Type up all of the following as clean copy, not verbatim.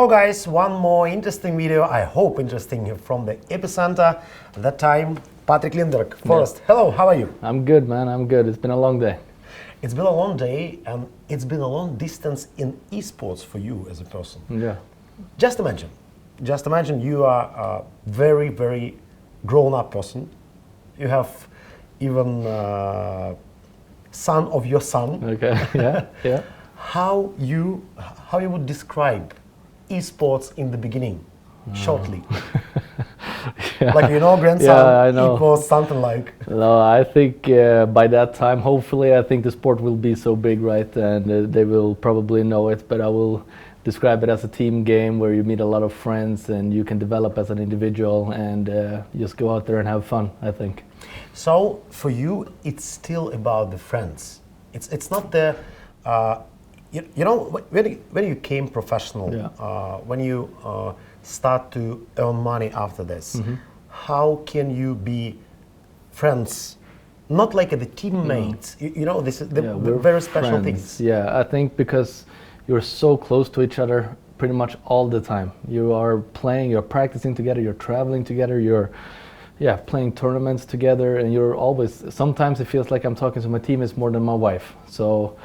Hello guys, one more interesting video, I hope interesting, from the epicenter. That time, Patrick Lindberg, fOrest. Yeah. Hello, how are you? I'm good, man, I'm good. It's been a long day. It's been a long day and it's been a long distance in esports for you as a person. Yeah. Just imagine you are a very, very grown-up person. You have even son of your son. Okay, yeah, yeah. How you would describe esports in the beginning, shortly? Yeah. Like, grandson, yeah, I know. It was something like... No, I think by that time, hopefully, I think the sport will be so big, right? And they will probably know it, but I will describe it as a team game where you meet a lot of friends and you can develop as an individual and just go out there and have fun, I think. So, for you, it's still about the friends. It's not the... when you came professional, yeah. When you start to earn money after this, mm-hmm. How can you be friends? Not like the teammates, this is the very special friends. Things. Yeah, I think because you're so close to each other pretty much all the time. You are playing, you're practicing together, you're traveling together, you're playing tournaments together, and you're always, sometimes it feels like I'm talking to my teammates more than my wife. So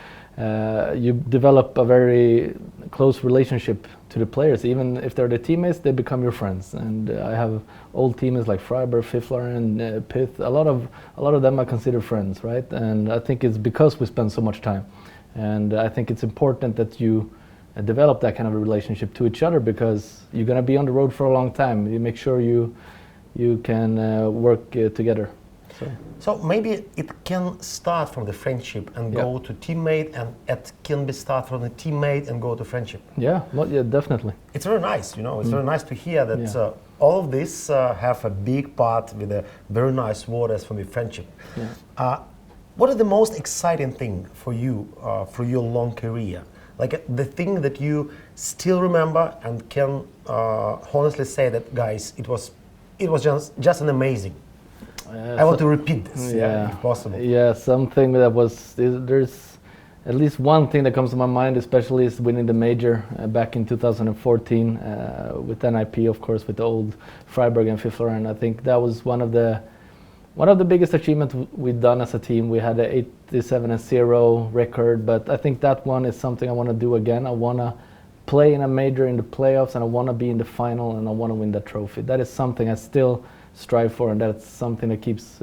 you develop a very close relationship to the players. Even if they're the teammates, they become your friends. And I have old teammates like Freiberg, Fiffler, and Pith. A lot of them I consider friends, right? And I think it's because we spend so much time. And I think it's important that you develop that kind of a relationship to each other, because you're going to be on the road for a long time. You make sure you can work together. So maybe it can start from the friendship and go to teammate, and it can be start from the teammate and go to friendship. Yeah, well, yeah, definitely. It's very nice, It's very nice to hear that all of this have a big part with a very nice words from the friendship. Yeah. What is the most exciting thing for you for your long career? Like the thing that you still remember and can honestly say that, guys, it was just an amazing. I want to repeat this, if possible. Yeah, something that there's at least one thing that comes to my mind, especially is winning the major back in 2014 with NiP, of course, with the old Freiberg and Fiffler, and I think that was one of the biggest achievements we've done as a team. We had an 87-0 record, but I think that one is something I want to do again. I want to play in a major in the playoffs, and I want to be in the final, and I want to win that trophy. That is something I still strive for, and that's something that keeps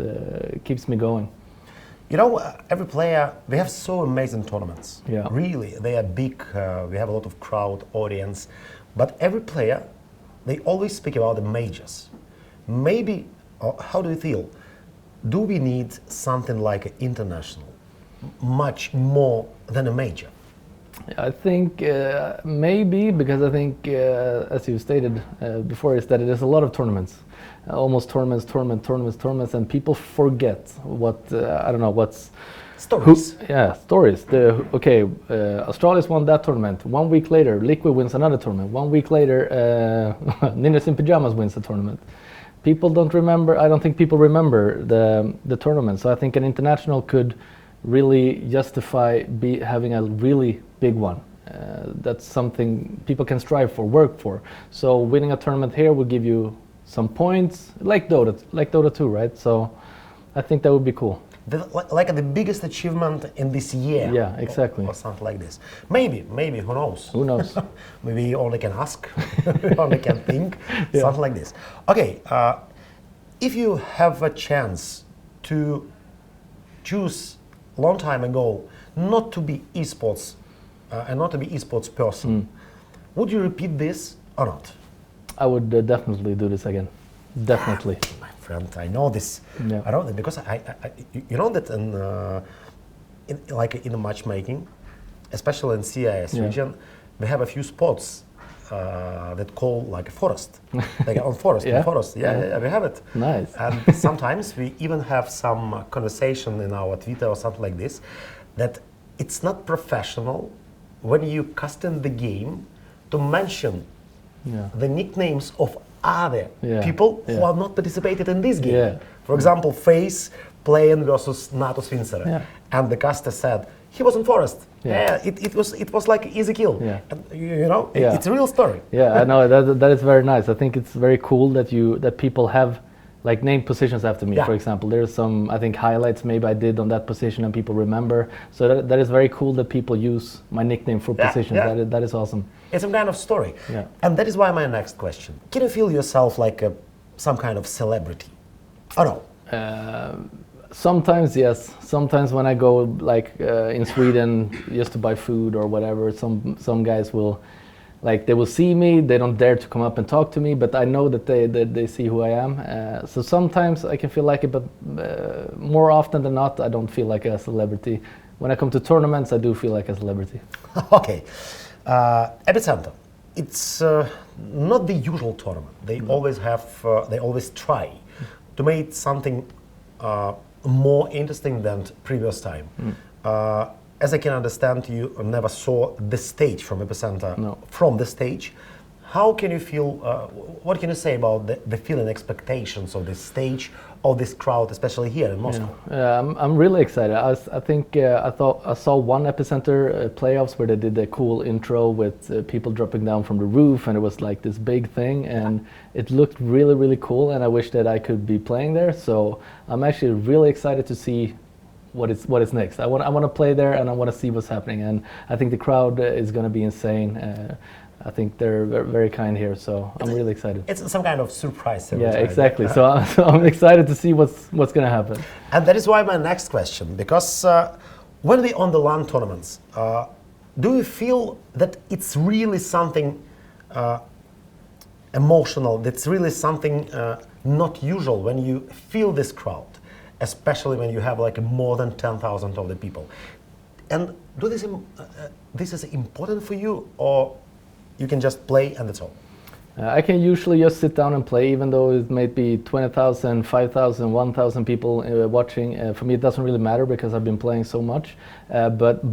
me going. Every player, they have so amazing tournaments. Yeah. Really, they are big. We have a lot of crowd, audience, but every player, they always speak about the majors. Maybe, how do you feel? Do we need something like an international, much more than a major? I think maybe, because I think, as you stated before, is that there's a lot of tournaments, almost tournaments, and people forget what, I don't know, what's... Stories. Stories. Australia's won that tournament. 1 week later, Liquid wins another tournament. 1 week later, Ninjas in Pyjamas wins the tournament. People don't remember, I don't think people remember the tournament, so I think an international could really justify having a really big one. That's something people can strive for, work for. So winning a tournament here will give you some points, like Dota 2, right? So I think that would be cool. Like the biggest achievement in this year. Yeah, exactly. Or something like this. Maybe, who knows? Who knows? Maybe you only can ask, you only can think, something like this. Okay, if you have a chance to choose long time ago not to be esports and not to be esports person, would you repeat this or not? I would definitely do this again. Definitely. My friend, I know this. Yeah. I know that because I that in the matchmaking, especially in CIS region, we have a few spots that call like fOrest. Like on fOrest, fOrest. Yeah, we have it. Nice. And sometimes we even have some conversation in our Twitter or something like this, that it's not professional when you custom the game to mention the nicknames of other people who have not participated in this game. For example, FaZe playing versus NATO Svincer. And the caster said, he was in fOrest. Yeah, it was like easy kill. Yeah. And, you know, Yeah. it's a real story. Yeah, I know that is very nice. I think it's very cool that people have like named positions after me. Yeah. For example, there's some I think highlights maybe I did on that position and people remember. So that is very cool that people use my nickname for positions. Yeah. That is awesome. It's some kind of story. Yeah. And that is why my next question: can you feel yourself like some kind of celebrity? Oh no. Sometimes yes. Sometimes when I go like in Sweden just to buy food or whatever, some guys will, like they will see me. They don't dare to come up and talk to me, but I know that they see who I am. So sometimes I can feel like it, but more often than not, I don't feel like a celebrity. When I come to tournaments, I do feel like a celebrity. Okay. Epicenter. It's not the usual tournament. They always have. They always try to make something more interesting than previous time. As I can understand, you never saw the stage from Epicenter. No. From the stage. How can you feel, what can you say about the feeling, expectations of this stage, of this crowd, especially here in Moscow? I'm really excited. I think I saw one Epicenter playoffs where they did a cool intro with people dropping down from the roof, and it was like this big thing, and it looked really, really cool, and I wish that I could be playing there. So I'm actually really excited to see what is next. I want to play there, and I want to see what's happening, and I think the crowd is going to be insane. I think they're very kind here, so I'm really excited. It's some kind of surprise. Yeah, exactly. So I'm excited to see what's going to happen. And that is why my next question, because when we on the LAN tournaments, do you feel that it's really something emotional, that's really something not usual when you feel this crowd, especially when you have like more than 10,000 of the people? And do this is important for you, or you can just play and that's all? I can usually just sit down and play, even though it may be 20,000, 5,000, 1,000 people watching. For me, it doesn't really matter because I've been playing so much. But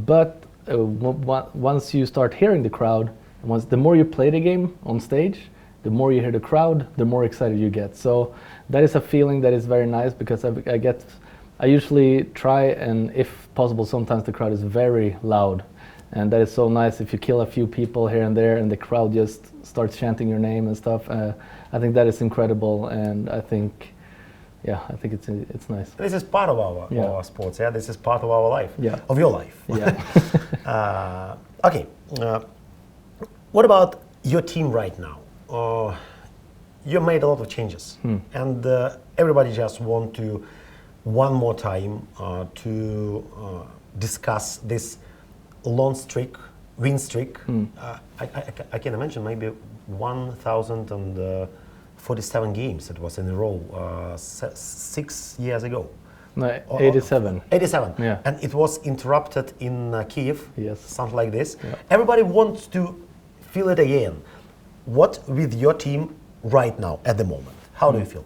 once you start hearing the crowd, the more you play the game on stage, the more you hear the crowd, the more excited you get. So that is a feeling that is very nice, because I usually try, and if possible, sometimes the crowd is very loud. And that is so nice if you kill a few people here and there and the crowd just starts chanting your name and stuff. I think that is incredible, and I think it's nice. This is part of our sports, yeah? This is part of our life, of your life. Yeah. Okay, what about your team right now? You made a lot of changes, and everybody just want to, one more time, to discuss this long streak, win streak. I can imagine maybe 1,047 games it was in a row 6 years ago. No, 87. 87. Yeah. And it was interrupted in Kiev. Yes. Something like this. Yeah. Everybody wants to feel it again. What with your team right now at the moment? How do you feel?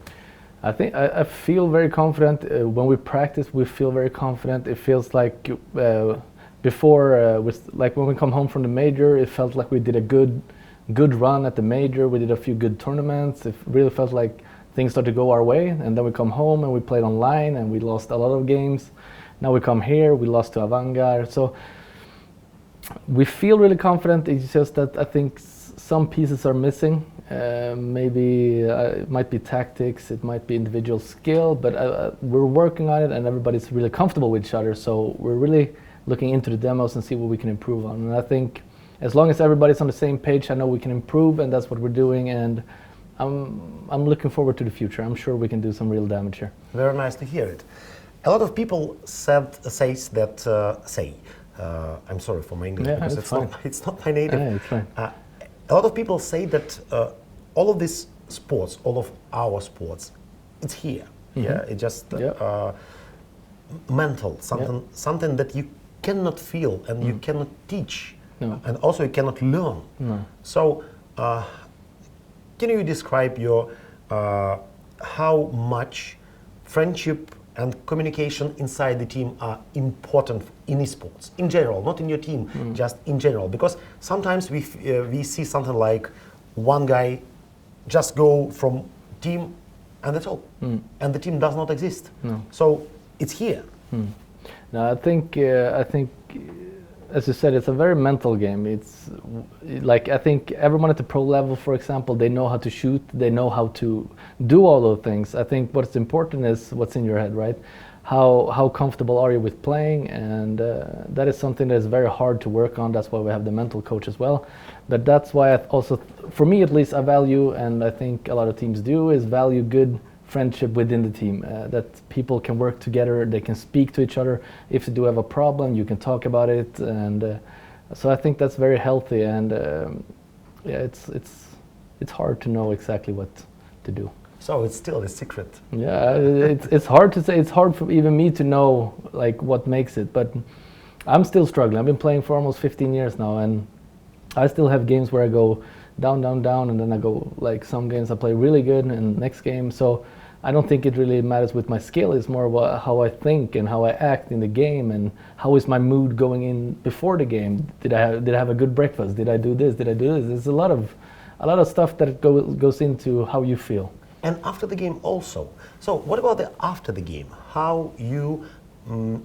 I think I feel very confident. When we practice, we feel very confident. It feels like before, like when we come home from the major, it felt like we did a good run at the major. We did a few good tournaments. It really felt like things started to go our way. And then we come home and we played online and we lost a lot of games. Now we come here, we lost to Avangar. So we feel really confident. It's just that I think some pieces are missing. Maybe it might be tactics, it might be individual skill, but we're working on it, and everybody's really comfortable with each other. So we're really looking into the demos and see what we can improve on. And I think as long as everybody's on the same page, I know we can improve, and that's what we're doing. And I'm looking forward to the future. I'm sure we can do some real damage here. Very nice to hear it. A lot of people say I'm sorry for my English, because it's not my native. Yeah, it's fine. A lot of people say that all of these sports, all of our sports, it's here. Yeah, it's just mental, something that you cannot feel and you cannot teach, and also you cannot learn. So, can you describe your how much friendship and communication inside the team are important in esports in general, not in your team, just in general? Because sometimes we see something like one guy just go from team and that's all, and the team does not exist. So it's here. No, I think as you said, it's a very mental game. It's like, I think everyone at the pro level, for example, they know how to shoot, they know how to do all those things. I think what's important is what's in your head, right? How comfortable are you with playing? And that is something that is very hard to work on. That's why we have the mental coach as well. But that's why I also, for me at least, I value, and I think a lot of teams do, is value good friendship within the team, that people can work together, they can speak to each other. If you do have a problem, you can talk about it, and so I think that's very healthy. And yeah, it's hard to know exactly what to do. So it's still a secret. Yeah, it's hard to say. It's hard for even me to know like what makes it, but I'm still struggling. I've been playing for almost 15 years now, and I still have games where I go down, down, down, and then I go, like, some games I play really good, and next game. So I don't think it really matters with my skill. It's more about how I think and how I act in the game, and how is my mood going in before the game. Did I have a good breakfast? Did I do this? Did I do this? There's a lot of stuff that goes into how you feel. And after the game also. So what about the after the game? How you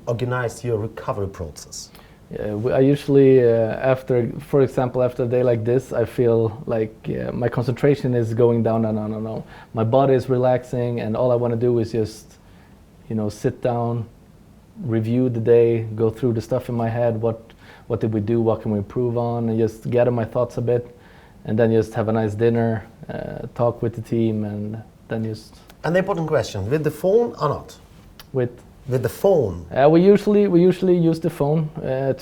organize your recovery process? I usually, after, for example, after a day like this, I feel like my concentration is going down, down. My body is relaxing, and all I want to do is just, sit down, review the day, go through the stuff in my head. What did we do? What can we improve on? And just gather my thoughts a bit, and then just have a nice dinner, talk with the team, and then just. And the important question: with the phone or not? With the phone? We usually use the phone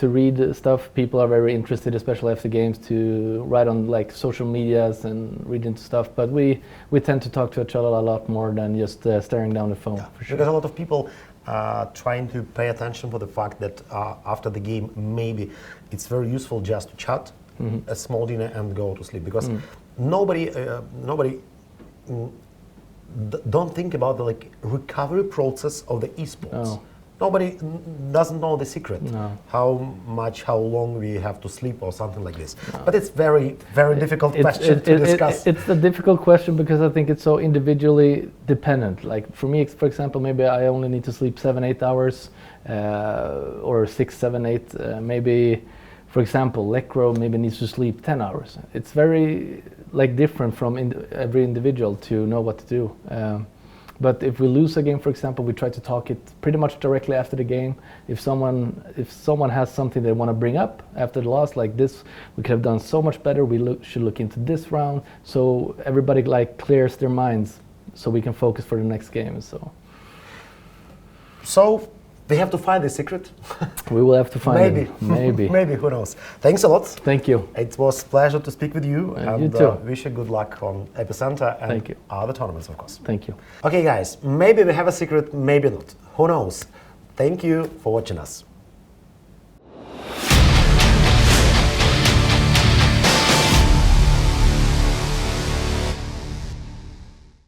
to read stuff. People are very interested, especially after games, to write on like social medias and read into stuff. But we tend to talk to each other a lot more than just staring down the phone. Yeah, for sure. Because a lot of people are trying to pay attention for the fact that after the game, maybe it's very useful just to chat, a small dinner, and go to sleep. Because nobody don't think about the recovery process of the esports. Oh. Nobody doesn't know the secret. No. How long we have to sleep or something like this. No. But it's very, very difficult question to discuss. It's a difficult question because I think it's so individually dependent. Like for me, for example, maybe I only need to sleep 7-8 hours, or 6, 7, 8. Maybe, for example, Lekro maybe needs to sleep 10 hours. It's very different from every individual to know what to do. But if we lose a game, for example, we try to talk it pretty much directly after the game. If someone has something they want to bring up after the loss, like this, we could have done so much better. We should look into this round, so everybody clears their minds, so we can focus for the next game. So they have to find the secret. We will have to find it. Maybe. Maybe, who knows. Thanks a lot. Thank you. It was a pleasure to speak with you. And you too. Wish you good luck on Epicenter and Thank you. other tournaments, of course. Thank you. Okay, guys, maybe we have a secret, maybe not. Who knows? Thank you for watching us.